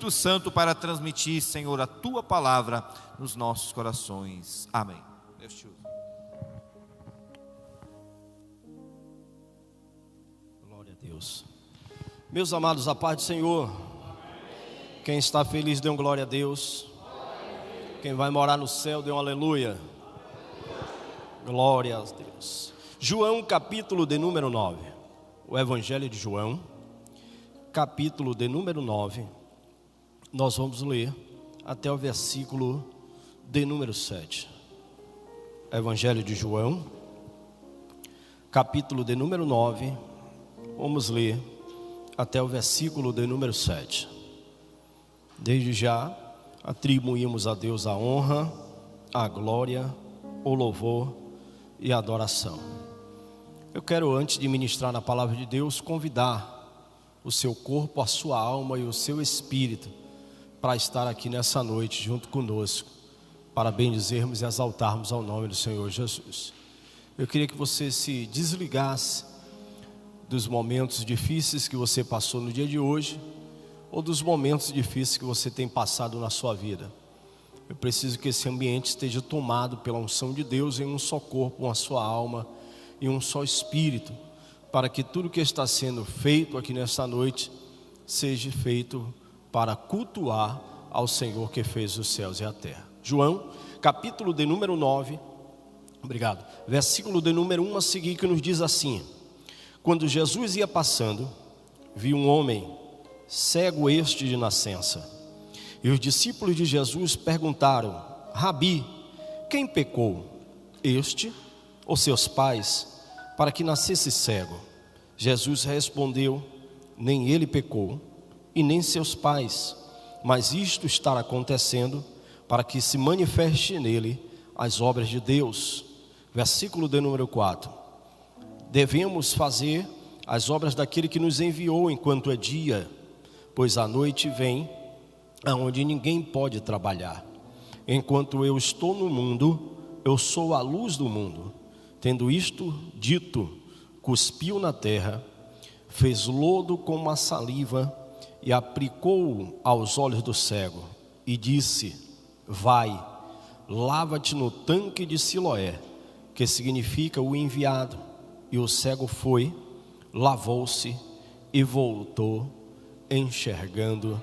Espírito Santo para transmitir, Senhor, a Tua palavra nos nossos corações. Amém. Deus te use. Glória a Deus. Meus amados, a paz do Senhor. Quem está feliz, dê um glória a Deus. Quem vai morar no céu, dê um aleluia. Glória a Deus. João, capítulo de número 9. O Evangelho de João, capítulo de número 9. Nós vamos ler até o versículo de número 7. Evangelho de João, capítulo de número 9. Vamos ler até o versículo de número 7. Desde já atribuímos a Deus a honra, a glória, o louvor e a adoração. Eu quero, antes de ministrar a palavra de Deus, convidar o seu corpo, a sua alma e o seu espírito para estar aqui nessa noite junto conosco, para bendizermos e exaltarmos ao nome do Senhor Jesus. Eu queria que você se desligasse dos momentos difíceis que você passou no dia de hoje, ou dos momentos difíceis que você tem passado na sua vida. Eu preciso que esse ambiente esteja tomado pela unção de Deus em um só corpo, uma só alma e um só espírito, para que tudo que está sendo feito aqui nesta noite seja feito para cultuar ao Senhor que fez os céus e a terra. João, capítulo de número 9, obrigado, versículo de número 1 a seguir, que nos diz assim: quando Jesus ia passando, viu um homem cego este de nascença, e os discípulos de Jesus perguntaram: Rabi, quem pecou, este ou seus pais, para que nascesse cego? Jesus respondeu: nem ele pecou, e nem seus pais, mas isto está acontecendo para que se manifeste nele as obras de Deus. Versículo de número 4. Devemos fazer as obras daquele que nos enviou enquanto é dia, pois a noite vem, aonde ninguém pode trabalhar. Enquanto eu estou no mundo, eu sou a luz do mundo. Tendo isto dito, cuspiu na terra, fez lodo com uma saliva e aplicou aos olhos do cego, e disse: vai, lava-te no tanque de Siloé, que significa o enviado. E o cego foi, lavou-se e voltou enxergando.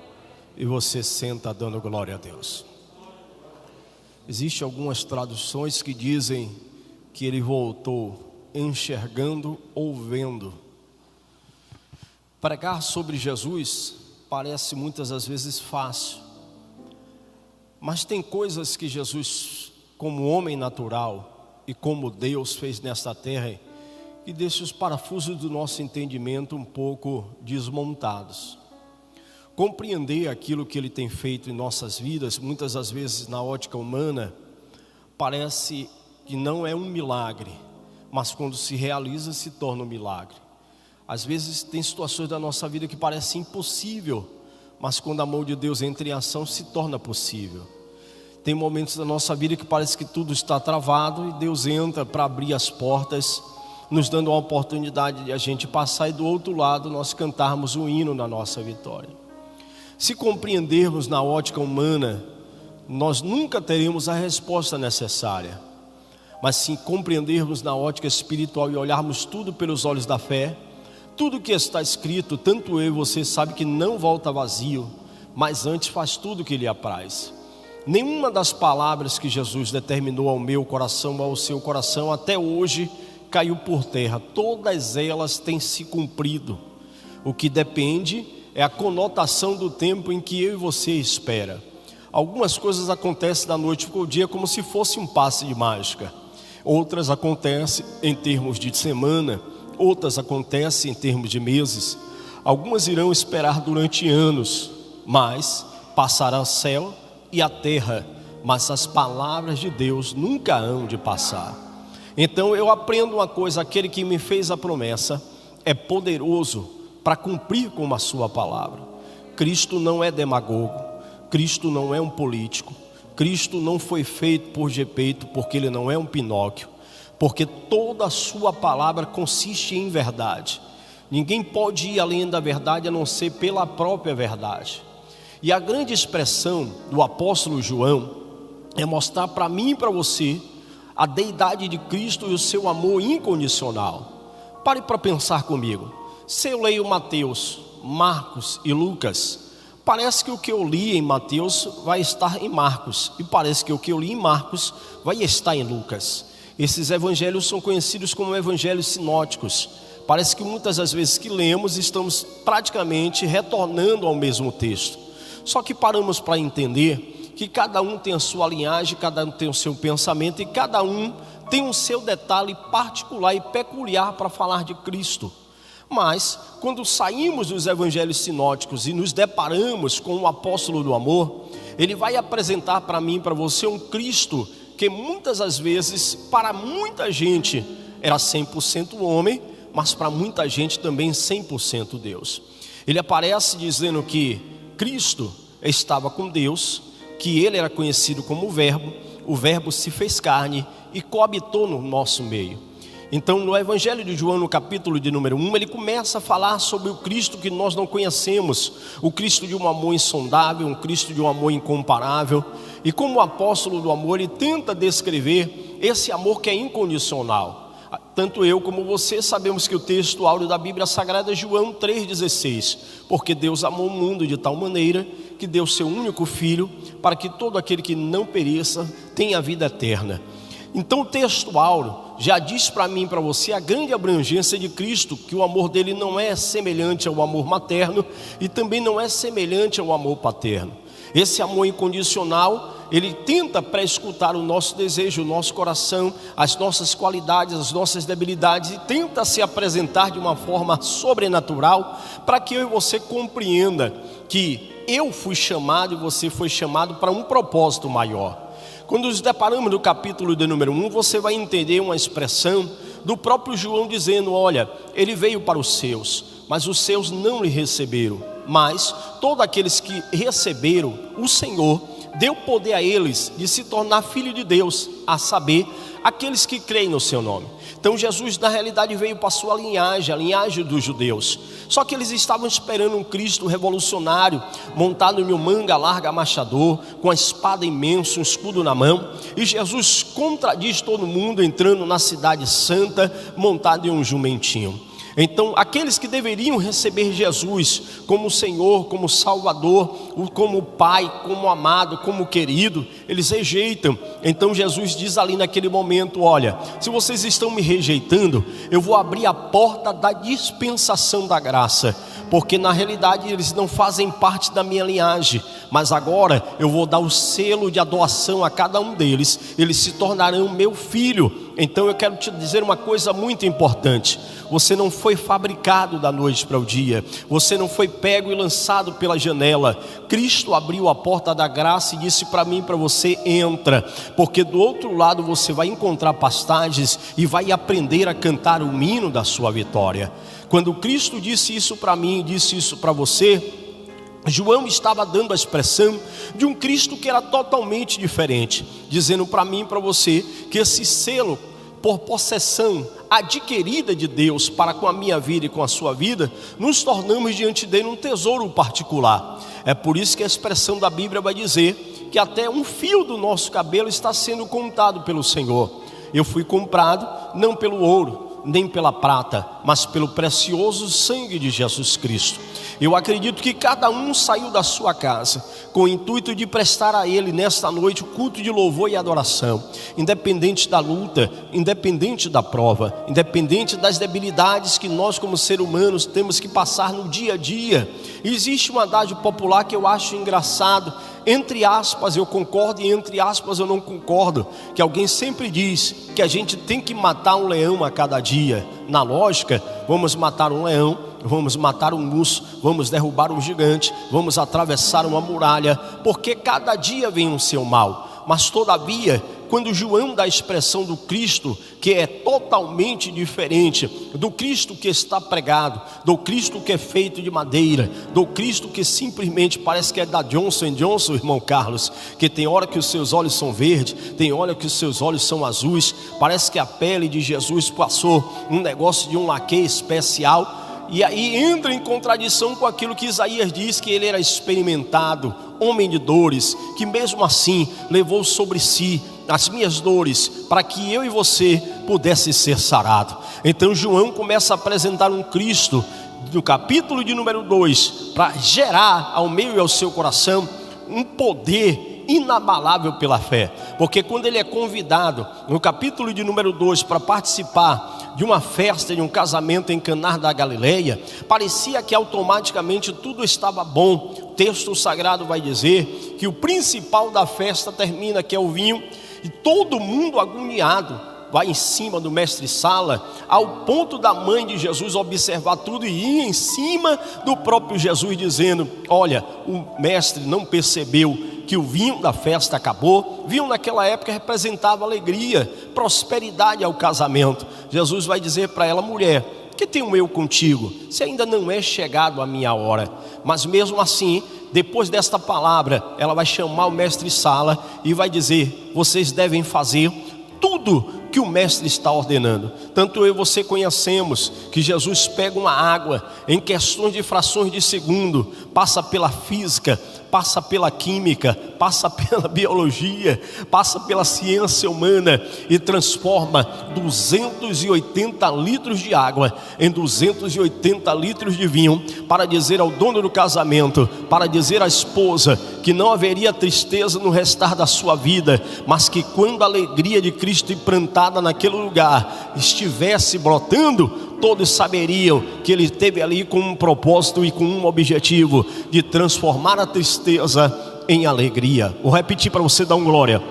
E você senta dando glória a Deus. Existem algumas traduções que dizem que ele voltou enxergando ou vendo. Pregar sobre Jesus parece muitas das vezes fácil, mas tem coisas que Jesus, como homem natural e como Deus, fez nesta terra, que deixa os parafusos do nosso entendimento um pouco desmontados. Compreender aquilo que Ele tem feito em nossas vidas, muitas das vezes na ótica humana, parece que não é um milagre, mas quando se realiza, se torna um milagre. Às vezes tem situações da nossa vida que parecem impossível, mas quando a mão de Deus entra em ação, se torna possível. Tem momentos da nossa vida que parece que tudo está travado e Deus entra para abrir as portas, nos dando uma oportunidade de a gente passar e do outro lado nós cantarmos o hino na nossa vitória. Se compreendermos na ótica humana, nós nunca teremos a resposta necessária. Mas se compreendermos na ótica espiritual e olharmos tudo pelos olhos da fé, tudo que está escrito, tanto eu e você sabe que não volta vazio, mas antes faz tudo o que lhe apraz. Nenhuma das palavras que Jesus determinou ao meu coração ou ao seu coração até hoje caiu por terra. Todas elas têm se cumprido. O que depende é a conotação do tempo em que eu e você espera. Algumas coisas acontecem da noite para o dia como se fosse um passe de mágica. Outras acontecem em termos de semana, outras acontecem em termos de meses. Algumas irão esperar durante anos, mas passará o céu e a terra, mas as palavras de Deus nunca hão de passar. Então eu aprendo uma coisa: aquele que me fez a promessa é poderoso para cumprir com a sua palavra. Cristo não é demagogo, Cristo não é um político, Cristo não foi feito por Gepeto, porque Ele não é um Pinóquio, porque toda a sua palavra consiste em verdade. Ninguém pode ir além da verdade a não ser pela própria verdade. E a grande expressão do apóstolo João é mostrar para mim e para você a deidade de Cristo e o seu amor incondicional. Pare para pensar comigo. Se eu leio Mateus, Marcos e Lucas, parece que o que eu li em Mateus vai estar em Marcos, e parece que o que eu li em Marcos vai estar em Lucas. Esses evangelhos são conhecidos como evangelhos sinóticos. Parece que muitas das vezes que lemos estamos praticamente retornando ao mesmo texto. Só que paramos para entender que cada um tem a sua linhagem, cada um tem o seu pensamento e cada um tem o seu detalhe particular e peculiar para falar de Cristo. Mas, quando saímos dos evangelhos sinóticos e nos deparamos com o apóstolo do amor, ele vai apresentar para mim e para você um Cristo que muitas das vezes, para muita gente, era 100% homem, mas para muita gente também 100% Deus. Ele aparece dizendo que Cristo estava com Deus, que ele era conhecido como o verbo se fez carne e coabitou no nosso meio. Então, no Evangelho de João, no capítulo de número 1, ele começa a falar sobre o Cristo que nós não conhecemos, o Cristo de um amor insondável, um Cristo de um amor incomparável. E como o apóstolo do amor, ele tenta descrever esse amor que é incondicional. Tanto eu como você sabemos que o texto áureo da Bíblia Sagrada é João 3,16. Porque Deus amou o mundo de tal maneira que deu seu único Filho, para que todo aquele que não pereça tenha a vida eterna. Então o texto áureo já diz para mim e para você a grande abrangência de Cristo, que o amor dele não é semelhante ao amor materno e também não é semelhante ao amor paterno. Esse amor incondicional, ele tenta pré-escutar o nosso desejo, o nosso coração, as nossas qualidades, as nossas debilidades, e tenta se apresentar de uma forma sobrenatural, para que eu e você compreenda que eu fui chamado e você foi chamado para um propósito maior. Quando nos deparamos no capítulo de número 1, você vai entender uma expressão do próprio João dizendo: olha, ele veio para os seus, mas os seus não lhe receberam. Mas todos aqueles que receberam, o Senhor deu poder a eles de se tornar filho de Deus, a saber, aqueles que creem no seu nome. Então Jesus na realidade veio para a sua linhagem, a linhagem dos judeus. Só que eles estavam esperando um Cristo revolucionário, montado em um manga larga machador, com a espada imensa, um escudo na mão. E Jesus contradiz todo mundo entrando na cidade santa, montado em um jumentinho. Então, aqueles que deveriam receber Jesus como Senhor, como Salvador, como Pai, como amado, como querido, eles rejeitam. Então Jesus diz ali naquele momento: olha, se vocês estão me rejeitando, eu vou abrir a porta da dispensação da graça, porque na realidade eles não fazem parte da minha linhagem, mas agora eu vou dar o selo de adoção a cada um deles, eles se tornarão meu filho. Então eu quero te dizer uma coisa muito importante: você não foi fabricado da noite para o dia, você não foi pego e lançado pela janela. Cristo abriu a porta da graça e disse para mim e para você: entra, porque do outro lado você vai encontrar pastagens e vai aprender a cantar o hino da sua vitória. Quando Cristo disse isso para mim, disse isso para você, João estava dando a expressão de um Cristo que era totalmente diferente, dizendo para mim e para você que esse selo por possessão adquirida de Deus para com a minha vida e com a sua vida, nos tornamos diante dele um tesouro particular. É por isso que a expressão da Bíblia vai dizer que até um fio do nosso cabelo está sendo contado pelo Senhor. Eu fui comprado não pelo ouro, nem pela prata, mas pelo precioso sangue de Jesus Cristo. Eu acredito que cada um saiu da sua casa com o intuito de prestar a Ele nesta noite o culto de louvor e adoração, independente da luta, independente da prova, independente das debilidades que nós como seres humanos temos que passar no dia a dia. Existe um adágio popular que eu acho engraçado, entre aspas eu concordo e entre aspas eu não concordo, que alguém sempre diz que a gente tem que matar um leão a cada dia. Na lógica, vamos matar um leão, vamos matar um urso, vamos derrubar um gigante, vamos atravessar uma muralha, porque cada dia vem o seu mal. Mas todavia, quando João dá a expressão do Cristo, que é totalmente diferente do Cristo que está pregado, do Cristo que é feito de madeira, do Cristo que simplesmente parece que é da Johnson & Johnson, irmão Carlos, que tem hora que os seus olhos são verdes, tem hora que os seus olhos são azuis, parece que a pele de Jesus passou um negócio de um laque especial. E aí entra em contradição com aquilo que Isaías diz, que ele era experimentado, homem de dores, que mesmo assim levou sobre si as minhas dores, para que eu e você pudesse ser sarado. Então João começa a apresentar um Cristo, no capítulo de número 2, para gerar ao meu e ao seu coração um poder inabalável pela fé. Porque quando ele é convidado, no capítulo de número 2, para participar de uma festa, de um casamento em Caná da Galileia, parecia que automaticamente tudo estava bom. O texto sagrado vai dizer que o principal da festa termina, que é o vinho, e todo mundo agoniado vai em cima do mestre-sala, ao ponto da mãe de Jesus observar tudo e ir em cima do próprio Jesus, dizendo: olha, o mestre não percebeu que o vinho da festa acabou. Vinho naquela época representava alegria, prosperidade ao casamento. Jesus vai dizer para ela: mulher, que tenho eu contigo? Se ainda não é chegado a minha hora. Mas mesmo assim, depois desta palavra, ela vai chamar o mestre-sala e vai dizer: vocês devem fazer tudo que o mestre está ordenando. Tanto eu e você conhecemos que Jesus pega uma água, em questões de frações de segundo, passa pela física, passa pela química, passa pela biologia, passa pela ciência humana e transforma 280 litros de água em 280 litros de vinho, para dizer ao dono do casamento, para dizer à esposa que não haveria tristeza no restar da sua vida, mas que quando a alegria de Cristo implantada naquele lugar estivesse brotando, todos saberiam que ele esteve ali com um propósito e com um objetivo, de transformar a tristeza em alegria. Vou repetir para você dar um glória: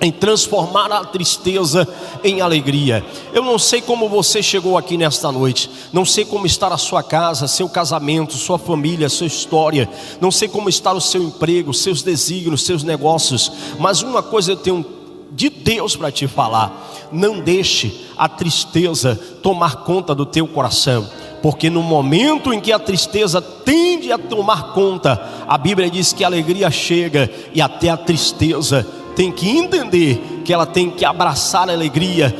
em transformar a tristeza em alegria. Eu não sei como você chegou aqui nesta noite, não sei como está a sua casa, seu casamento, sua família, sua história, não sei como está o seu emprego, seus desígnios, seus negócios, mas uma coisa eu tenho de Deus para te falar: não deixe a tristeza tomar conta do teu coração, porque no momento em que a tristeza tende a tomar conta, a Bíblia diz que a alegria chega, e até a tristeza tem que entender que ela tem que abraçar a alegria.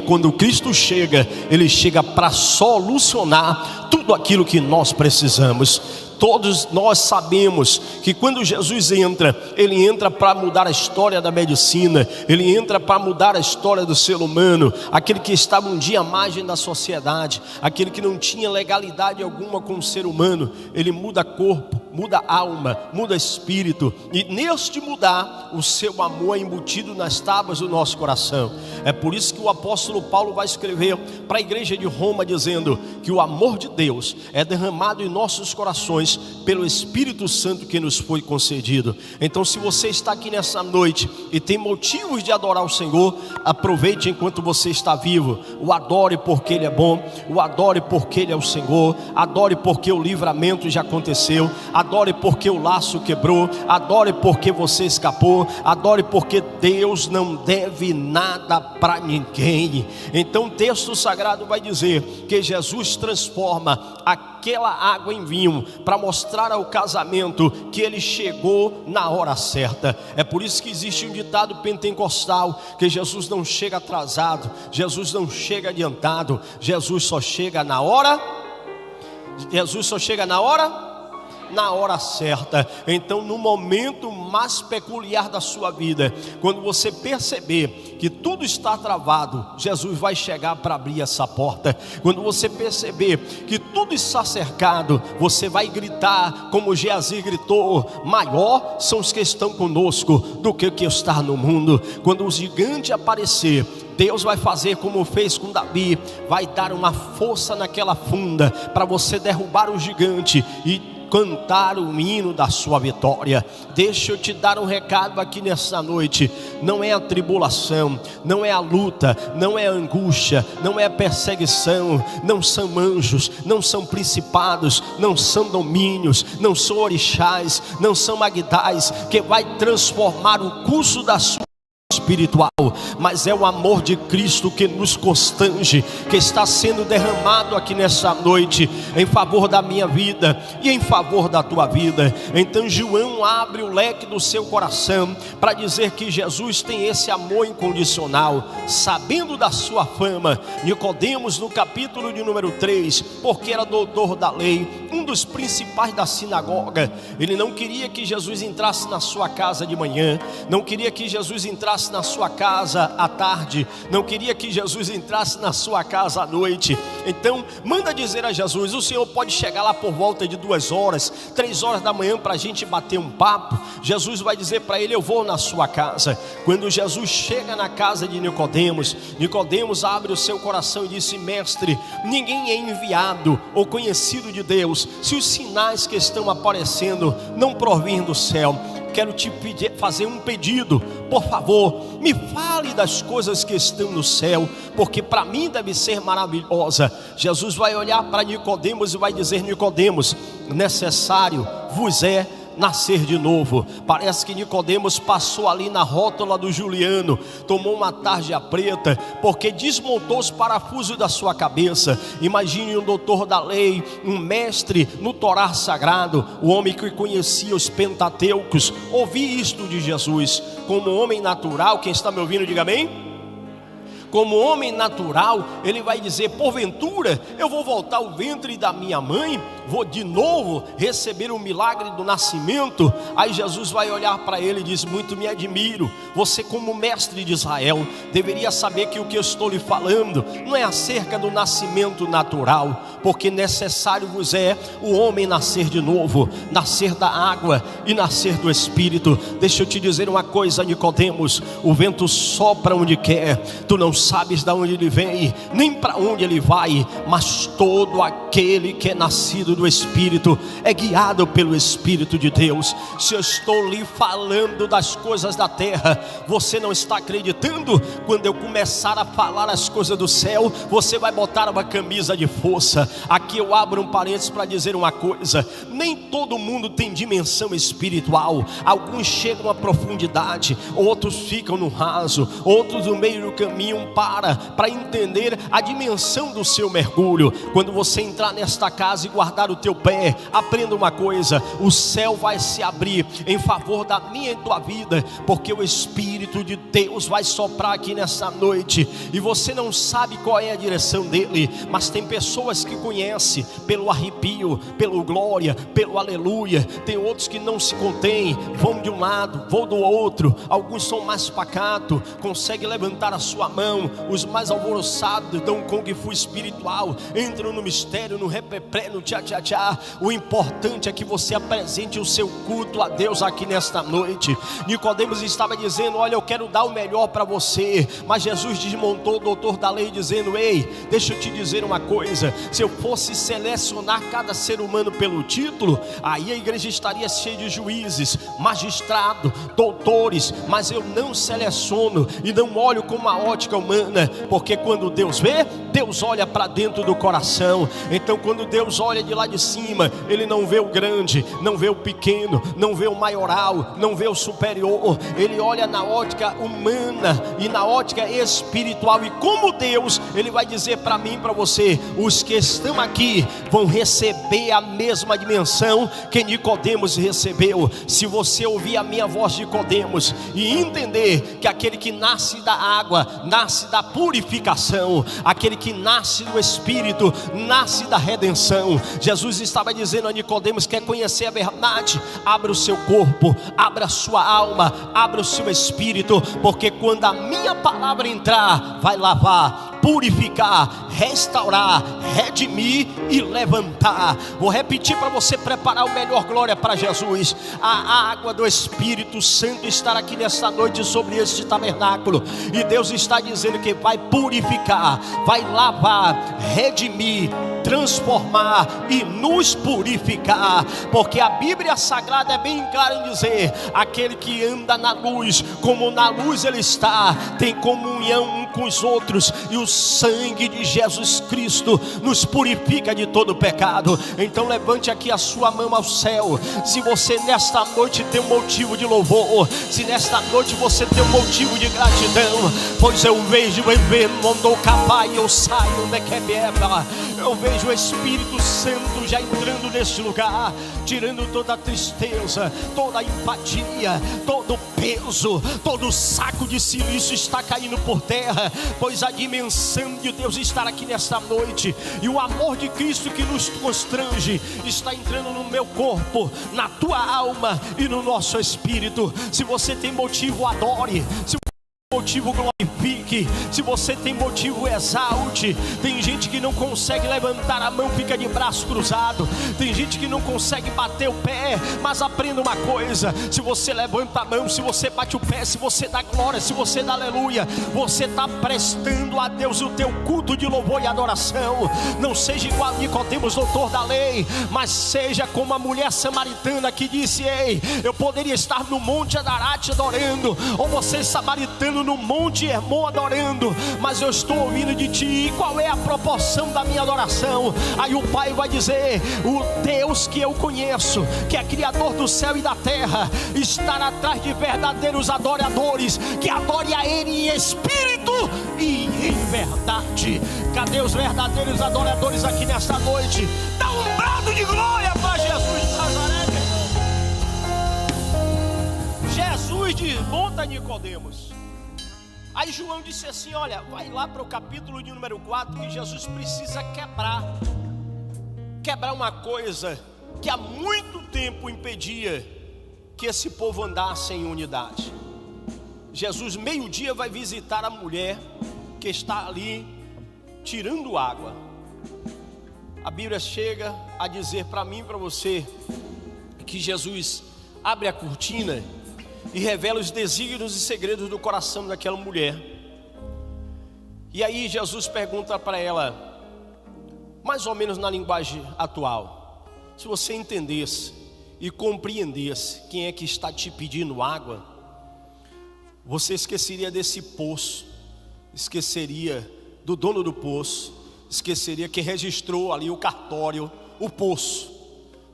Quando Cristo chega, Ele chega para solucionar tudo aquilo que nós precisamos. Todos nós sabemos que quando Jesus entra, Ele entra para mudar a história da medicina, Ele entra para mudar a história do ser humano. Aquele que estava um dia à margem da sociedade, aquele que não tinha legalidade alguma com o ser humano, Ele muda corpo, muda alma, muda espírito, e neste mudar, o seu amor é embutido nas tábuas do nosso coração. É por isso que o apóstolo Paulo vai escrever para a igreja de Roma, dizendo que o amor de Deus é derramado em nossos corações pelo Espírito Santo que nos foi concedido. Então, se você está aqui nessa noite e tem motivos de adorar o Senhor, aproveite enquanto você está vivo. O adore porque Ele é bom, o adore porque Ele é o Senhor, adore porque o livramento já aconteceu, adore porque o laço quebrou, adore porque você escapou, adore porque Deus não deve nada para ninguém. Então o texto sagrado vai dizer que Jesus transforma aquela água em vinho, para mostrar ao casamento que ele chegou na hora certa. É por isso que existe um ditado pentecostal, que Jesus não chega atrasado, Jesus não chega adiantado, Jesus só chega na hora. Jesus só chega na hora certa. Então, no momento mais peculiar da sua vida, quando você perceber que tudo está travado, Jesus vai chegar para abrir essa porta. Quando você perceber que tudo está cercado, você vai gritar como Geazi gritou: maior são os que estão conosco do que o que está no mundo. Quando o gigante aparecer, Deus vai fazer como fez com Davi, vai dar uma força naquela funda para você derrubar o gigante e cantar o hino da sua vitória. Deixa eu te dar um recado aqui nessa noite: não é a tribulação, não é a luta, não é a angústia, não é a perseguição, não são anjos, não são principados, não são domínios, não são orixás, não são magdais, que vai transformar o curso da sua espiritual, mas é o amor de Cristo que nos constrange, que está sendo derramado aqui nessa noite, em favor da minha vida e em favor da tua vida. Então João abre o leque do seu coração para dizer que Jesus tem esse amor incondicional. Sabendo da sua fama, Nicodemos, no capítulo de número 3, porque era doutor da lei, um dos principais da sinagoga, ele não queria que Jesus entrasse na sua casa de manhã, não queria que Jesus entrasse na sua casa à tarde, não queria que Jesus entrasse na sua casa à noite. Então manda dizer a Jesus: o Senhor pode chegar lá por volta de 2 horas, 3 horas da manhã, para a gente bater um papo? Jesus vai dizer para ele: eu vou na sua casa. Quando Jesus chega na casa de Nicodemos, Nicodemos abre o seu coração e disse: mestre, ninguém é enviado ou conhecido de Deus se os sinais que estão aparecendo não provêm do céu. Quero te pedir, fazer um pedido, por favor, me fale das coisas que estão no céu, porque para mim deve ser maravilhosa. Jesus vai olhar para Nicodemos e vai dizer: Nicodemos, necessário vos é nascer de novo. Parece que Nicodemos passou ali na rótula do Juliano, tomou uma tarja preta, porque desmontou os parafusos da sua cabeça. Imagine um doutor da lei, um mestre no Torá sagrado, o homem que conhecia os Pentateucos, ouvir isto de Jesus. Como homem natural, quem está me ouvindo diga amém. Como homem natural, ele vai dizer: porventura eu vou voltar ao ventre da minha mãe, vou de novo receber o milagre do nascimento? Aí Jesus vai olhar para ele e diz: muito me admiro, você como mestre de Israel deveria saber que o que eu estou lhe falando não é acerca do nascimento natural, porque necessário vos é o homem nascer de novo, nascer da água e nascer do Espírito. Deixa eu te dizer uma coisa, Nicodemos: o vento sopra onde quer, tu não sabes de onde ele vem, nem para onde ele vai, mas todo aquele que é nascido do Espírito é guiado pelo Espírito de Deus. Se eu estou lhe falando das coisas da terra, você não está acreditando? Quando eu começar a falar as coisas do céu, você vai botar uma camisa de força. Aqui eu abro um parênteses para dizer uma coisa: nem todo mundo tem dimensão espiritual. Alguns chegam à profundidade, outros ficam no raso, outros no meio do caminho para entender a dimensão do seu mergulho. Quando você entrar nesta casa e guardar o teu pé, aprenda uma coisa: o céu vai se abrir em favor da minha e tua vida, porque o Espírito de Deus vai soprar aqui nessa noite, e você não sabe qual é a direção dele, mas tem pessoas que conhecem pelo arrepio, pelo glória, pelo aleluia. Tem outros que não se contêm, vão de um lado, vão do outro. Alguns são mais pacatos, conseguem levantar a sua mão. Os mais alvoroçados dão kung fu espiritual, entram no mistério, no repepré, no tchá-tchá-tchá. O importante é que você apresente o seu culto a Deus aqui nesta noite. Nicodemos estava dizendo: olha, eu quero dar o melhor para você, mas Jesus desmontou o doutor da lei dizendo: ei, deixa eu te dizer uma coisa, se eu fosse selecionar cada ser humano pelo título, aí a igreja estaria cheia de juízes, magistrados, doutores, mas eu não seleciono e não olho com uma ótica humana, porque quando Deus vê, Deus olha para dentro do coração. Então quando Deus olha de lá de cima, Ele não vê o grande, não vê o pequeno, não vê o maioral, não vê o superior. Ele olha na ótica humana e na ótica espiritual. E como Deus, Ele vai dizer para mim e para você: os que estão aqui vão receber a mesma dimensão que Nicodemos recebeu. Se você ouvir a minha voz, Nicodemos, e entender que aquele que nasce da água nasce da purificação, aquele que nasce do Espírito nasce da redenção. Jesus estava dizendo a Nicodemos: quer conhecer a verdade? Abra o seu corpo, abra a sua alma, abra o seu espírito, porque quando a minha palavra entrar, vai lavar, purificar, restaurar, redimir e levantar. Vou repetir para você preparar o melhor glória para Jesus. A água do Espírito Santo estará aqui nesta noite sobre este tabernáculo, e Deus está dizendo que vai purificar, vai lavar, redimir, transformar e nos purificar, porque a Bíblia Sagrada é bem clara em dizer: aquele que anda na luz, como na luz ele está, tem comunhão um com os outros, e o sangue de Jesus Cristo nos purifica de todo pecado. Então levante aqui a sua mão ao céu, se você nesta noite tem um motivo de louvor, se nesta noite você tem um motivo de gratidão, pois eu vejo eu vejo o Espírito Santo já entrando neste lugar, tirando toda a tristeza, toda a empatia, todo o peso, todo o saco de silício está caindo por terra, pois a dimensão de Deus está aqui nesta noite, e o amor de Cristo que nos constrange está entrando no meu corpo, na tua alma e no nosso espírito. Se você tem motivo, adore. Se motivo, glorifique. Se você tem motivo, exalte. Tem gente que não consegue levantar a mão, fica de braço cruzado. Tem gente que não consegue bater o pé, mas aprenda uma coisa: se você levanta a mão, se você bate o pé, se você dá glória, se você dá aleluia, você está prestando a Deus o teu culto de louvor e adoração. Não seja igual a Nicodemos, doutor da lei, mas seja como a mulher samaritana que disse: ei, eu poderia estar no monte Adarate adorando, ou você samaritano no monte Hermon adorando, mas eu estou ouvindo de ti. Qual é a proporção da minha adoração? Aí o Pai vai dizer: o Deus que eu conheço, que é criador do céu e da terra, está atrás de verdadeiros adoradores, que adore a Ele em espírito e em verdade. Cadê os verdadeiros adoradores aqui nesta noite? Dá um brado de glória para Jesus de Nazaré. Jesus desmonta Nicodemos. Aí João disse assim: olha, vai lá para o capítulo de número 4, que Jesus precisa quebrar uma coisa que há muito tempo impedia que esse povo andasse em unidade. Jesus, meio-dia, vai visitar a mulher que está ali tirando água. A Bíblia chega a dizer para mim e para você que Jesus abre a cortina e revela os desígnios e segredos do coração daquela mulher. E aí Jesus pergunta para ela, mais ou menos na linguagem atual: se você entendesse e compreendesse quem é que está te pedindo água, você esqueceria desse poço, esqueceria do dono do poço, esqueceria que registrou ali o cartório, o poço.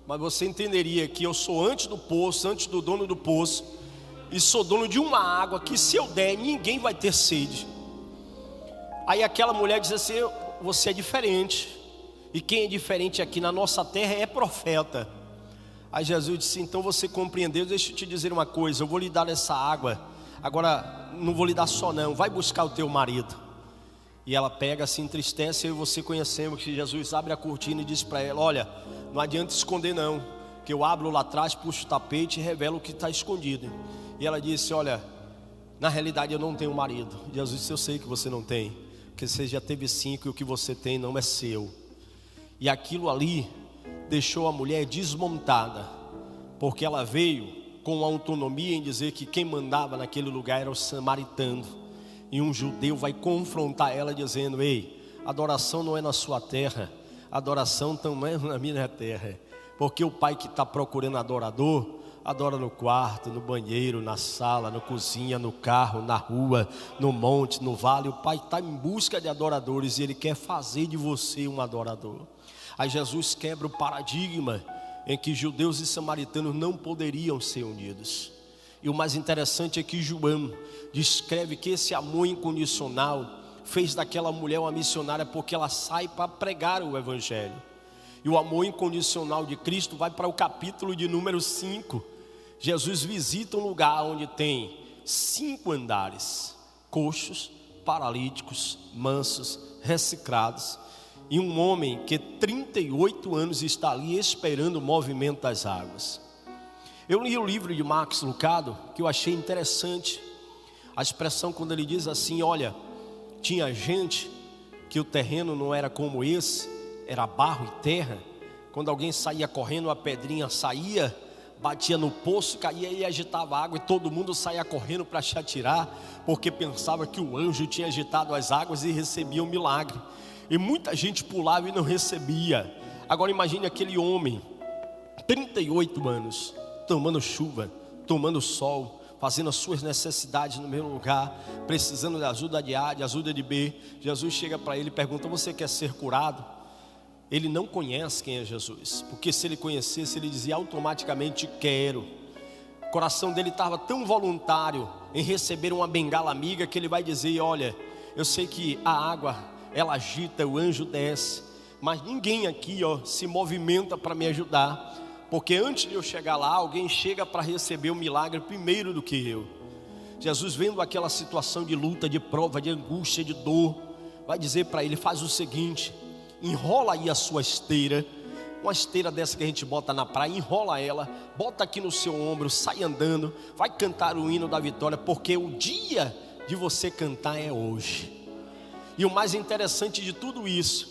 Mas você entenderia que eu sou antes do poço, antes do dono do poço, e sou dono de uma água que, se eu der, ninguém vai ter sede. Aí aquela mulher diz assim: você é diferente, e quem é diferente aqui na nossa terra é profeta. Aí Jesus disse: então você compreendeu, deixa eu te dizer uma coisa, eu vou lhe dar essa água, agora não vou lhe dar só não, vai buscar o teu marido. E ela pega, se entristece. Eu e você conhecemos que Jesus abre a cortina e diz para ela: olha, não adianta esconder não, que eu abro lá atrás, puxo o tapete e revelo o que está escondido. E ela disse: olha, na realidade eu não tenho marido. Jesus disse: eu sei que você não tem, porque você já teve 5 e o que você tem não é seu. E aquilo ali deixou a mulher desmontada, porque ela veio com autonomia em dizer que quem mandava naquele lugar era o samaritano. E um judeu vai confrontar ela dizendo: ei, adoração não é na sua terra, adoração também é na minha terra. Porque o pai que está procurando adorador, adora no quarto, no banheiro, na sala, na cozinha, no carro, na rua, no monte, no vale. O pai está em busca de adoradores e ele quer fazer de você um adorador. Aí Jesus quebra o paradigma em que judeus e samaritanos não poderiam ser unidos. E o mais interessante é que João descreve que esse amor incondicional fez daquela mulher uma missionária, porque ela sai para pregar o evangelho. E o amor incondicional de Cristo vai para o capítulo de número 5. Jesus visita um lugar onde tem 5 andares: coxos, paralíticos, mansos, reciclados, e um homem que 38 anos está ali esperando o movimento das águas. Eu li o livro de Max Lucado, que eu achei interessante a expressão quando ele diz assim: olha, tinha gente que o terreno não era como esse, era barro e terra. Quando alguém saía correndo, a pedrinha saía, batia no poço, caía e agitava a água, e todo mundo saía correndo para se atirar, porque pensava que o anjo tinha agitado as águas e recebia um milagre. e muita gente pulava e não recebia. Agora imagine aquele homem, 38 anos, tomando chuva, tomando sol, fazendo as suas necessidades no mesmo lugar, precisando de ajuda de A, de ajuda de B. Jesus chega para ele e pergunta: você quer ser curado? Ele não conhece quem é Jesus, porque se ele conhecesse, ele dizia automaticamente: quero. O coração dele estava tão voluntário em receber uma bengala amiga, que ele vai dizer: olha, eu sei que a água, ela agita, o anjo desce, mas ninguém aqui se movimenta para me ajudar, porque antes de eu chegar lá, alguém chega para receber o milagre primeiro do que eu. Jesus, vendo aquela situação de luta, de prova, de angústia, de dor, vai dizer para ele: faz o seguinte, enrola aí a sua esteira, uma esteira dessa que a gente bota na praia, enrola ela, bota aqui no seu ombro, sai andando, vai cantar o hino da vitória, porque o dia de você cantar é hoje. E o mais interessante de tudo isso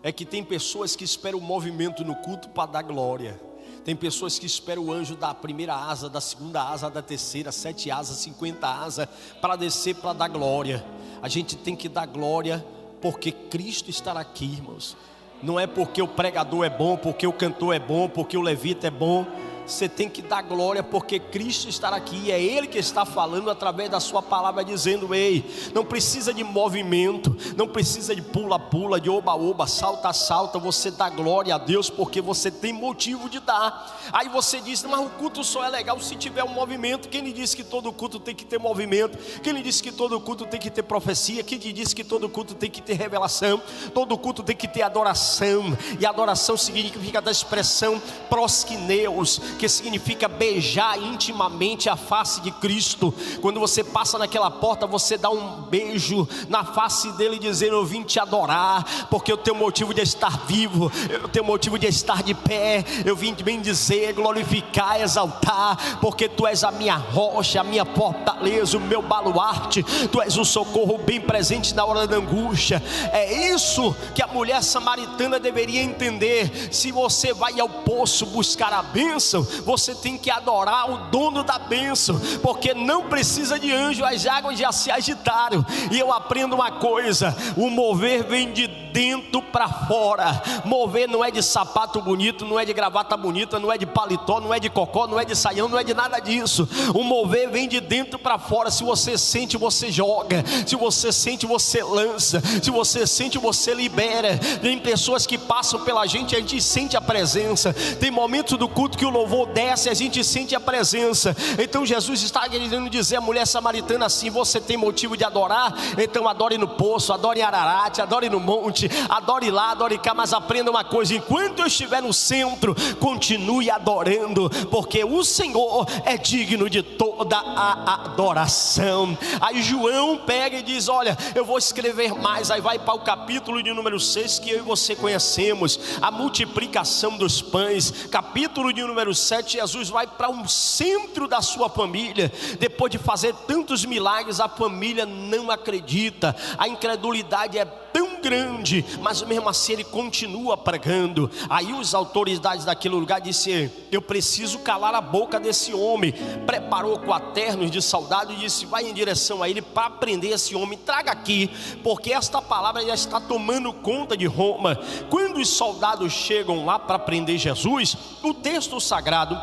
é que tem pessoas que esperam o movimento no culto para dar glória. Tem pessoas que esperam o anjo da primeira asa, da segunda asa, da terceira, 7 asas, 50 asas, para descer, para dar glória. A gente tem que dar glória porque Cristo estará aqui, irmãos. Não é porque o pregador é bom, porque o cantor é bom, porque o levita é bom. Você tem que dar glória porque Cristo estará aqui. É Ele que está falando através da sua palavra, dizendo: ei, não precisa de movimento, não precisa de pula-pula, de oba-oba, salta-salta. Você dá glória a Deus porque você tem motivo de dar. Aí você diz: mas o culto só é legal se tiver um movimento. Quem lhe disse que todo culto tem que ter movimento? Quem lhe disse que todo culto tem que ter profecia? Quem lhe disse que todo culto tem que ter revelação? Todo culto tem que ter adoração. E adoração significa da expressão prosquineus, que significa beijar intimamente a face de Cristo. Quando você passa naquela porta, você dá um beijo na face dele, dizendo: eu vim te adorar, porque eu tenho motivo de estar vivo, eu tenho motivo de estar de pé. Eu vim bem dizer, glorificar, exaltar, porque tu és a minha rocha, a minha fortaleza, o meu baluarte. Tu és o socorro bem presente na hora da angústia. É isso que a mulher samaritana deveria entender. Se você vai ao poço buscar a bênção, você tem que adorar o dono da bênção, porque não precisa de anjo, as águas já se agitaram. E eu aprendo uma coisa: o mover vem de dentro para fora. Mover não é de sapato bonito, não é de gravata bonita, não é de paletó, não é de cocó, não é de saião, não é de nada disso. O mover vem de dentro para fora. Se você sente, você joga. Se você sente, você lança. Se você sente, você libera. Tem pessoas que passam pela gente, a gente sente a presença. Tem momentos do culto que o louvor desce, a gente sente a presença. Então Jesus está querendo dizer à mulher samaritana assim: você tem motivo de adorar? Então adore no poço, adore em Ararate, adore no monte, adore lá, adore cá. Mas aprenda uma coisa: enquanto eu estiver no centro, continue adorando, porque o Senhor é digno de toda a adoração. Aí João pega e diz: olha, eu vou escrever mais. Aí vai para o capítulo de número 6, que eu e você conhecemos, a multiplicação dos pães. Capítulo de número 7, Jesus vai para um centro da sua família. Depois de fazer tantos milagres, a família não acredita. A incredulidade é tão grande, mas mesmo assim ele continua pregando. Aí as autoridades daquele lugar disseram: eu preciso calar a boca desse homem. Preparou quaternos de soldado e disse: vai em direção a ele para prender esse homem, traga aqui, porque esta palavra já está tomando conta de Roma. Quando os soldados chegam lá para prender Jesus, o texto sagrado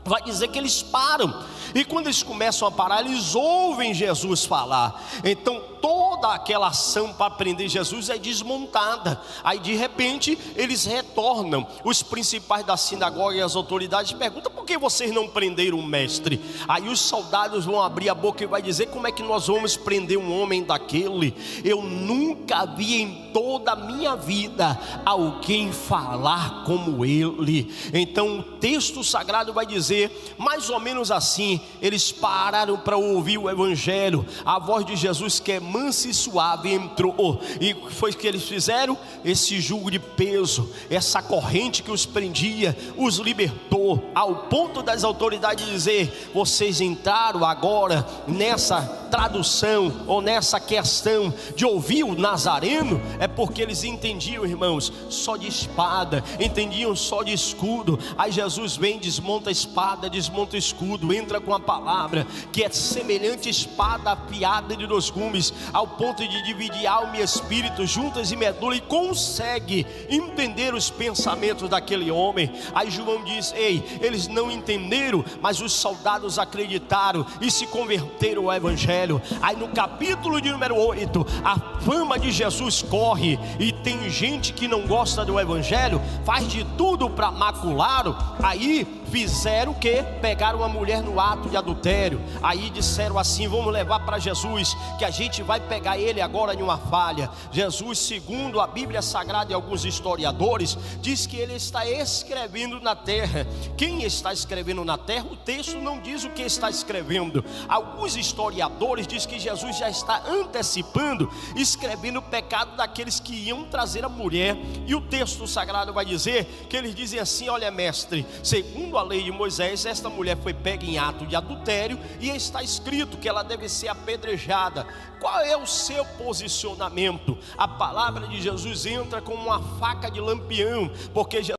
vai dizer que eles param. E quando eles começam a parar, eles ouvem Jesus falar. Então toda aquela ação para prender Jesus é desmontada. Aí de repente eles retornam. Os principais da sinagoga e as autoridades perguntam: por que vocês não prenderam o mestre? Aí os soldados vão abrir a boca e vai dizer: como é que nós vamos prender um homem daquele? Eu nunca vi em toda a minha vida alguém falar como ele. Então o texto sagrado vai dizer mais ou menos assim: eles pararam para ouvir o evangelho. A voz de Jesus, que é mansa e suave, entrou. E foi o que eles fizeram? Esse jugo de peso, essa corrente que os prendia, os libertou, ao ponto das autoridades dizer: vocês entraram agora nessa tradução, ou nessa questão de ouvir o Nazareno, é porque eles entendiam, irmãos, só de espada, entendiam só de escudo. Aí Jesus vem, desmonta a espada, desmonta o escudo, entra com a palavra, que é semelhante à espada afiada de 2 gumes, ao ponto de dividir alma e espírito, juntas e medula, e consegue entender os pensamentos daquele homem. Aí João diz: ei, eles não entenderam, mas os soldados acreditaram e se converteram ao evangelho. Aí no capítulo de número 8, a fama de Jesus corre, e tem gente que não gosta do evangelho, faz de tudo para maculá-lo. Aí fizeram o que? Pegaram uma mulher no ato de adultério. Aí disseram assim: vamos levar para Jesus, que a gente vai pegar ele agora em uma falha. Jesus, segundo a Bíblia Sagrada e alguns historiadores, diz que ele está escrevendo na terra. Quem está escrevendo na terra? O texto não diz o que está escrevendo. Alguns historiadores dizem que Jesus já está antecipando, escrevendo o pecado daqueles que iam trazer a mulher. E o texto sagrado vai dizer que eles dizem assim: olha, mestre, segundo a lei de Moisés, esta mulher foi pega em ato de adultério, e está escrito que ela deve ser apedrejada. Qual é o seu posicionamento? A palavra de Jesus entra como uma faca de lampião, porque Jesus: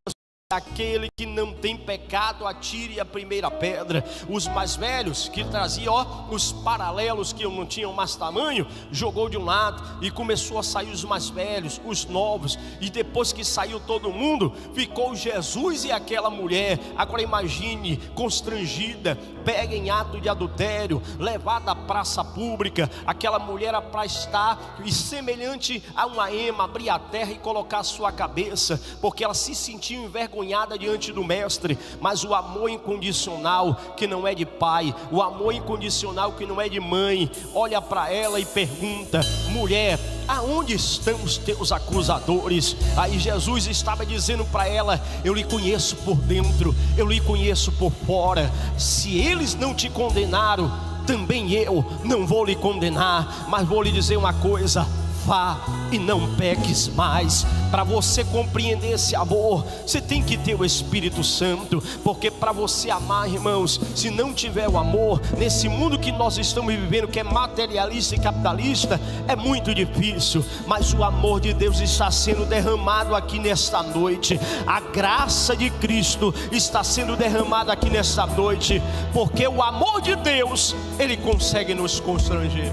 aquele que não tem pecado, atire a primeira pedra. Os mais velhos, que traziam os paralelos que não tinham mais tamanho, jogou de um lado, e começou a sair os mais velhos, os novos. E depois que saiu todo mundo, ficou Jesus e aquela mulher. Agora imagine, constrangida, pega em ato de adultério, levada à praça pública. Aquela mulher aplastar, e semelhante a uma ema, abrir a terra e colocar a sua cabeça, porque ela se sentiu envergonhada diante do mestre. Mas o amor incondicional, que não é de pai, o amor incondicional que não é de mãe, olha para ela e pergunta: mulher, aonde estão os teus acusadores? Aí Jesus estava dizendo para ela: eu lhe conheço por dentro, eu lhe conheço por fora. Se eles não te condenaram, também eu não vou lhe condenar. Mas vou lhe dizer uma coisa: vá e não peques mais. Para você compreender esse amor, você tem que ter o Espírito Santo, porque para você amar, irmãos, se não tiver o amor, nesse mundo que nós estamos vivendo, que é materialista e capitalista, é muito difícil. Mas o amor de Deus está sendo derramado aqui nesta noite. A graça de Cristo está sendo derramada aqui nesta noite, porque o amor de Deus, Ele consegue nos constranger.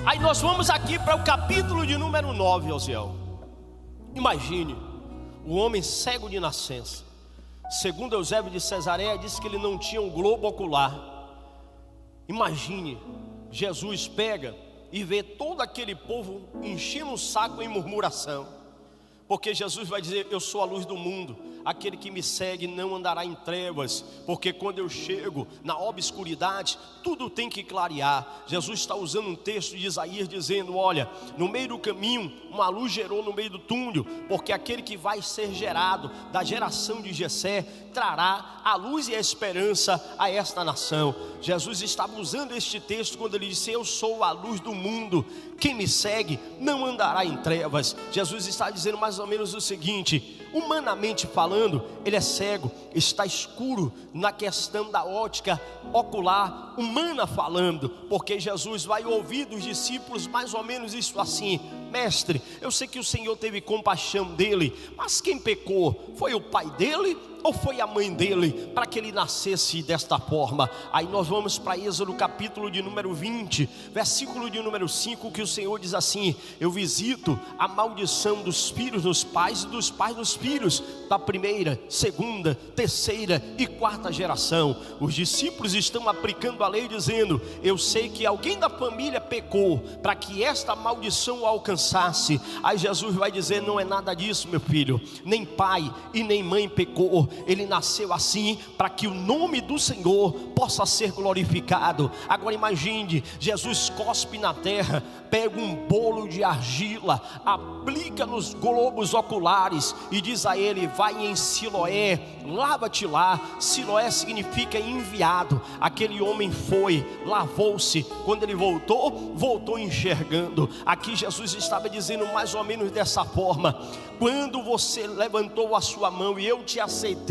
Aí nós vamos aqui para o capítulo de número 9, Osiel. Imagine, o homem cego de nascença. Segundo Eusébio de Cesareia, disse que ele não tinha um globo ocular. Imagine, Jesus pega e vê todo aquele povo enchendo o saco em murmuração, porque Jesus vai dizer: eu sou a luz do mundo, aquele que me segue não andará em trevas, porque quando eu chego na obscuridade, tudo tem que clarear. Jesus está usando um texto de Isaías dizendo: olha, no meio do caminho uma luz gerou no meio do túnel, porque aquele que vai ser gerado da geração de Jessé trará a luz e a esperança a esta nação. Jesus estava usando este texto quando ele disse: eu sou a luz do mundo, quem me segue não andará em trevas. Jesus está dizendo mais ou menos o seguinte: humanamente falando, ele é cego, está escuro na questão da ótica ocular, humana falando, porque Jesus vai ouvir dos discípulos mais ou menos isso assim: mestre, eu sei que o Senhor teve compaixão dele, mas quem pecou? Foi o pai dele ou foi a mãe dele, para que ele nascesse desta forma? Aí nós vamos para Êxodo capítulo de número 20, versículo de número 5, que o Senhor diz assim: eu visito a maldição dos filhos nos pais e dos pais nos filhos, da primeira, segunda, terceira e quarta geração. Os discípulos estão aplicando a lei dizendo: eu sei que alguém da família pecou, para que esta maldição o alcançasse. Aí Jesus vai dizer: não é nada disso, meu filho, nem pai e nem mãe pecou, ele nasceu assim para que o nome do Senhor possa ser glorificado. Agora imagine, Jesus cospe na terra, pega um bolo de argila, aplica nos globos oculares e diz a ele: vai em Siloé, lava-te lá. Siloé significa enviado. Aquele homem foi, lavou-se, quando ele voltou enxergando. Aqui Jesus estava dizendo mais ou menos dessa forma: quando você levantou a sua mão e eu te aceitei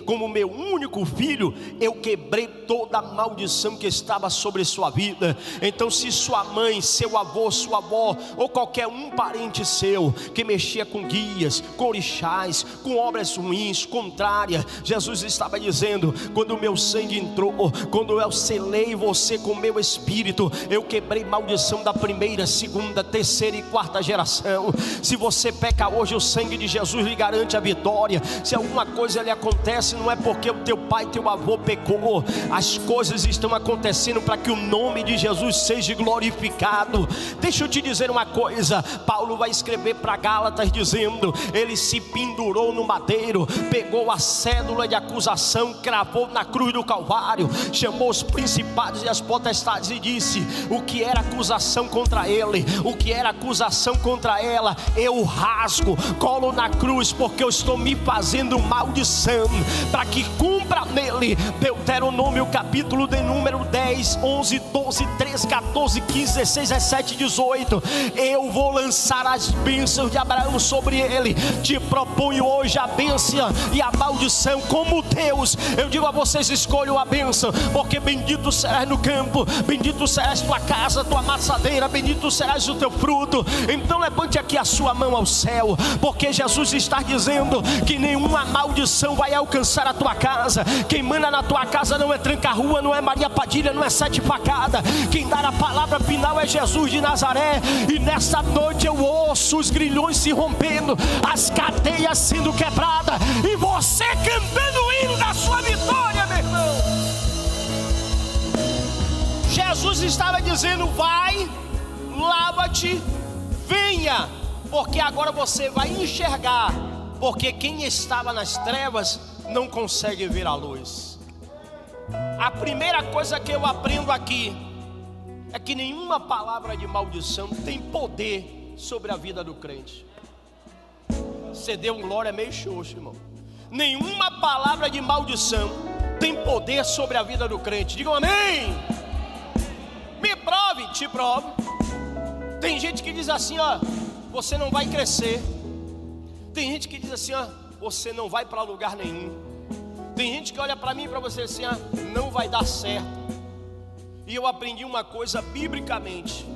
como meu único filho, eu quebrei toda a maldição que estava sobre sua vida. Então se sua mãe, seu avô, sua avó ou qualquer um parente seu que mexia com guias, com orixás, com obras ruins, contrárias. Jesus estava dizendo: quando o meu sangue entrou, quando eu selei você com meu espírito, eu quebrei maldição da primeira, segunda, terceira e quarta geração. Se você peca hoje, o sangue de Jesus lhe garante a vitória. Se alguma coisa lhe acontece, não é porque o teu pai, teu avô pecou. As coisas estão acontecendo para que o nome de Jesus seja glorificado. Deixa eu te dizer uma coisa. Paulo vai escrever para Gálatas dizendo: ele se pendurou no madeiro, pegou a cédula de acusação, cravou na cruz do Calvário, chamou os principados e as potestades e disse: o que era acusação contra ele, o que era acusação contra ela, eu rasgo, colo na cruz, porque eu estou me fazendo maldição, para que cumpra nele Deuteronômio capítulo de número 10, 11, 12, 13, 14, 15, 16, 17, 18. Eu vou lançar as bênçãos de Abraão sobre ele. Te proponho hoje a bênção e a maldição como Deus. Eu digo a vocês: escolham a bênção, porque bendito serás no campo, bendito serás tua casa, tua amassadeira, bendito serás o teu fruto. Então levante aqui a sua mão ao céu, porque Jesus está dizendo que nenhuma maldição vai alcançar a tua casa. Quem manda na tua casa não é tranca-rua, não é Maria Padilha, não é sete facadas. Quem dá a palavra final é Jesus de Nazaré. E nessa noite eu ouço os grilhões se rompendo, as cadeias sendo quebradas, e você cantando o hino da sua vitória, meu irmão. Jesus estava dizendo: vai, lava-te, venha, porque agora você vai enxergar, porque quem estava nas trevas não consegue ver a luz. A primeira coisa que eu aprendo aqui é que nenhuma palavra de maldição tem poder sobre a vida do crente. Você deu um glória meio xoxo, irmão. Nenhuma palavra de maldição tem poder sobre a vida do crente. Digam amém. Me prove, te provo. Tem gente que diz assim: ó, você não vai crescer. Tem gente que diz assim: ó, você não vai para lugar nenhum. Tem gente que olha para mim e para você assim: ó, não vai dar certo. E eu aprendi uma coisa biblicamente: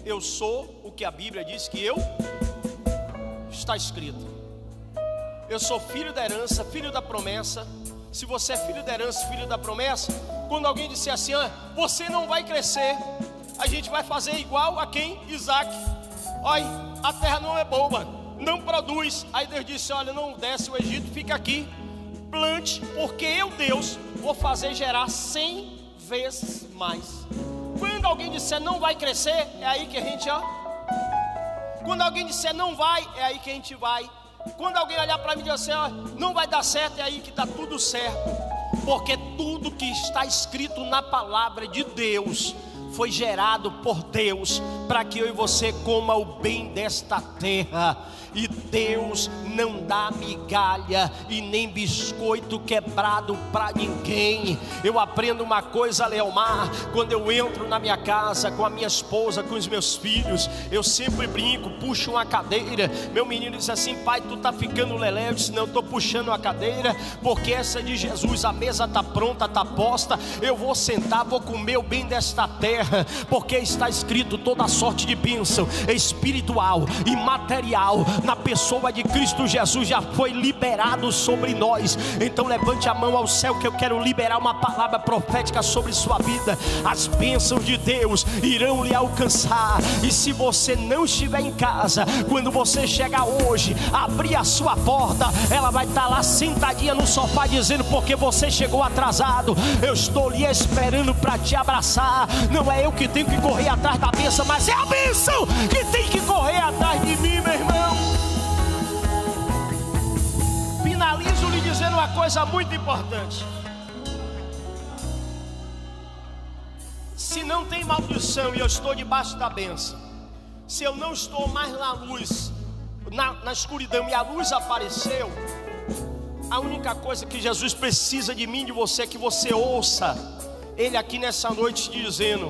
eu sou o que a Bíblia diz que eu. Está escrito. Eu sou filho da herança, filho da promessa. Se você é filho da herança, filho da promessa, quando alguém disser assim: ó, você não vai crescer, a gente vai fazer igual a quem? Isaac. Olha, a terra não é boa, não produz. Aí Deus disse: olha, não desce o Egito, fica aqui, plante, porque eu, Deus, vou fazer gerar 100 vezes mais. Quando alguém disser não vai crescer, é aí que a gente, ó. Quando alguém disser não vai, é aí que a gente vai. Quando alguém olhar para mim e dizer assim: ó, não vai dar certo, é aí que dá tudo certo. Porque tudo que está escrito na palavra de Deus foi gerado por Deus, para que eu e você coma o bem desta terra. E Deus não dá migalha e nem biscoito quebrado para ninguém. Eu aprendo uma coisa, Leomar, quando eu entro na minha casa com a minha esposa, com os meus filhos, eu sempre brinco, puxo uma cadeira. Meu menino diz assim: pai, tu tá ficando lelé. Eu disse: não, eu tô puxando a cadeira, porque essa é de Jesus, a mesa tá pronta, tá posta. Eu vou sentar, vou comer o bem desta terra, porque está escrito toda sorte de bênção espiritual e material na pessoa de Cristo Jesus já foi liberado sobre nós. Então levante a mão ao céu, que eu quero liberar uma palavra profética sobre sua vida. As bênçãos de Deus irão lhe alcançar. E se você não estiver em casa, quando você chegar hoje, abrir a sua porta, ela vai estar lá sentadinha no sofá dizendo: porque você chegou atrasado, eu estou lhe esperando para te abraçar. Não é eu que tenho que correr atrás da bênção, mas é a bênção que tem que correr atrás de mim, meu irmão. Finalizo lhe dizendo uma coisa muito importante: se não tem maldição e eu estou debaixo da bênção, se eu não estou mais na luz, na escuridão, e a luz apareceu, a única coisa que Jesus precisa de mim e de você é que você ouça Ele aqui nessa noite dizendo: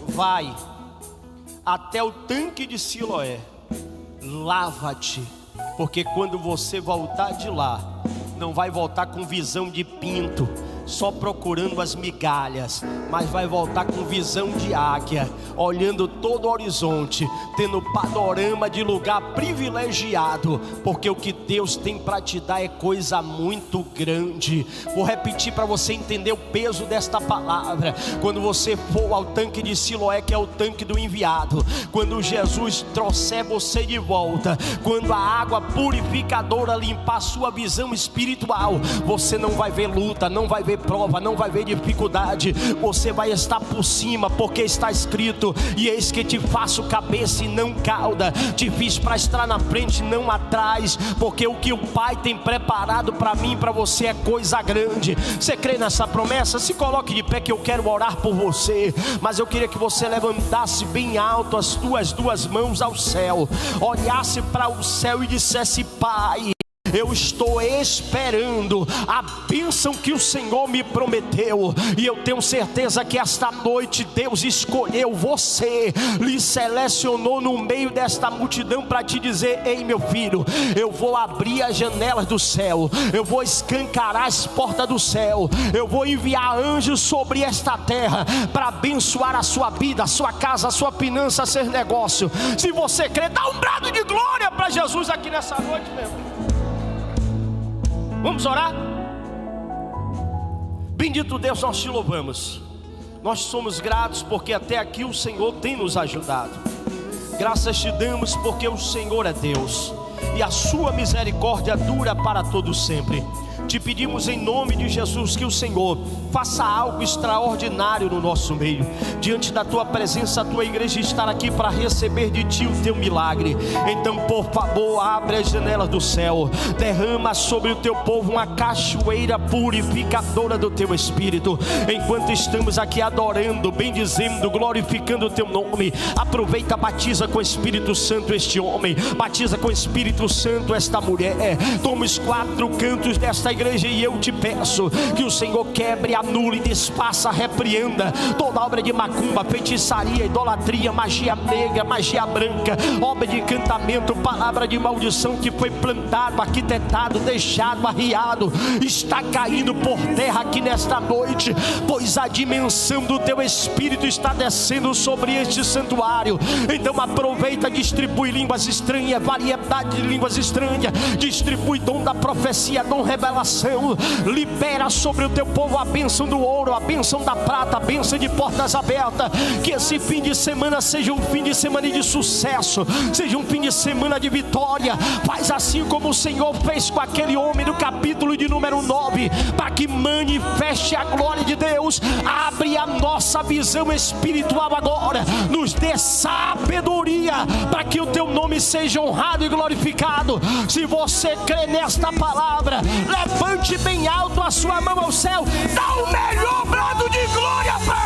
vai até o tanque de Siloé, lava-te, porque quando você voltar de lá, não vai voltar com visão de pinto, só procurando as migalhas, mas vai voltar com visão de águia, olhando todo o horizonte, tendo panorama de lugar privilegiado, porque o que Deus tem para te dar é coisa muito grande. Vou repetir para você entender o peso desta palavra. Quando você for ao tanque de Siloé, que é o tanque do enviado, quando Jesus trouxer você de volta, quando a água purificadora limpar a sua visão espiritual, você não vai ver luta, não vai ver prova, não vai ver dificuldade, você vai estar por cima, porque está escrito: e eis que te faço cabeça e não cauda, te fiz para estar na frente, não atrás, porque o que o Pai tem preparado para mim e para você é coisa grande. Você crê nessa promessa? Se coloque de pé, que eu quero orar por você, mas eu queria que você levantasse bem alto as tuas duas mãos ao céu, olhasse para o céu e dissesse: Pai, eu estou esperando a bênção que o Senhor me prometeu, e eu tenho certeza que esta noite Deus escolheu você, lhe selecionou no meio desta multidão para te dizer: ei meu filho, eu vou abrir as janelas do céu, eu vou escancarar as portas do céu, eu vou enviar anjos sobre esta terra para abençoar a sua vida, a sua casa, a sua finança, seu negócio. Se você crê, dá um brado de glória para Jesus aqui nessa noite, meu irmão. Vamos orar? Bendito Deus, nós te louvamos, nós somos gratos porque até aqui o Senhor tem nos ajudado. Graças te damos porque o Senhor é Deus e a sua misericórdia dura para todo sempre. Te pedimos em nome de Jesus que o Senhor faça algo extraordinário no nosso meio. Diante da tua presença, a tua igreja está aqui para receber de ti o teu milagre. Então por favor, abre as janelas do céu, derrama sobre o teu povo uma cachoeira purificadora do teu Espírito. Enquanto estamos aqui adorando, bendizendo, glorificando o teu nome, aproveita, batiza com o Espírito Santo este homem, batiza com o Espírito Santo esta mulher. Toma os quatro cantos desta igreja e eu te peço que o Senhor quebre, anule, desfaça, repreenda toda obra de macumba, feitiçaria, idolatria, magia negra, magia branca, obra de encantamento, palavra de maldição que foi plantado, arquitetado, deixado, arriado, está caindo por terra aqui nesta noite, pois a dimensão do teu Espírito está descendo sobre este santuário. Então aproveita, distribui línguas estranhas, variedade de línguas estranhas, distribui dom da profecia, dom revelação, libera sobre o teu povo a bênção do ouro, a bênção da prata, a bênção de portas abertas. Que esse fim de semana seja um fim de semana de sucesso, seja um fim de semana de vitória. Faz assim como o Senhor fez com aquele homem no capítulo de número 9, para que manifeste a glória de Deus. Abre a nossa visão espiritual agora, nos dê sabedoria para que o teu nome seja honrado e glorificado. Se você crê nesta palavra, levante bem alto a sua mão ao céu, dá o melhor brado de glória para